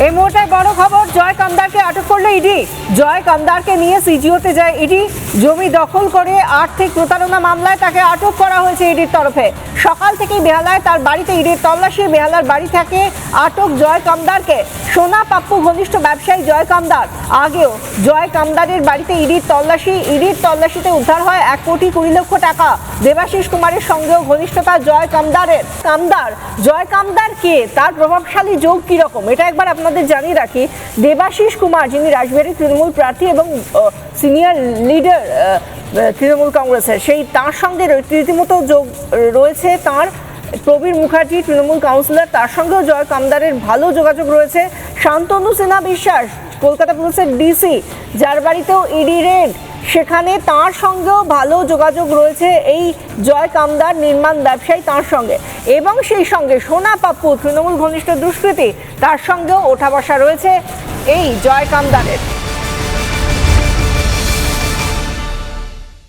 এই মুহূর্তে বড় খবর, জয় কামদারকে আটক করলো ইডি। জয় কামদারকে নিয়ে সিজিওতে যায় ইডি। জমি দখল করে আর্থিক প্রতারণা মামলায় তাকে আটক করা হয়েছে ইডির তরফে। সকাল থেকেই বেহালায় তার বাড়িতে ইডির তল্লাশি। বেহালার বাড়ি থেকে আটক জয় কামদারকে। সোনা পাপ্পু ঘনিষ্ঠ ব্যবসায়ী জয় কামদার। আগেও জয় কামদারের বাড়িতে ইডির তল্লাশি। ইডির তল্লাশিতে উদ্ধার হয় 1,20,00,000 টাকা। দেবাশিস কুমারের সঙ্গেও ঘনিষ্ঠতা জয় কামদারের। জয় কামদার কে, তার প্রভাবশালী যোগ কিরকম, এটা একবার আপনাদের জানিয়ে রাখি। দেবাশিস কুমার, যিনি রাজবাড়ী তৃণমূল প্রার্থী এবং সিনিয়র লিডার তৃণমূল কংগ্রেসের, সেই তার সঙ্গে রীতিমতো যোগ রয়েছে তার। প্রবীর মুখার্জি তৃণমূল কাউন্সিলর, তার সঙ্গেও জয় কামদারের ভালো যোগাযোগ রয়েছে। শান্তনু সিনহা বিশ্বাস, কলকাতা পুলিশের ডিসি, যার বাড়িতেও ইডি রেড, সেখানে তার সঙ্গেও ভালো যোগাযোগ রয়েছে এই জয় কামদার নির্মাণ ব্যবসায়ী, তার সঙ্গে। এবং সেই সঙ্গে সোনা পাপ্পু তৃণমূল ঘনিষ্ঠ দুষ্কৃতী, তার সঙ্গেও ওঠা বসা রয়েছে এই জয় কামদারের।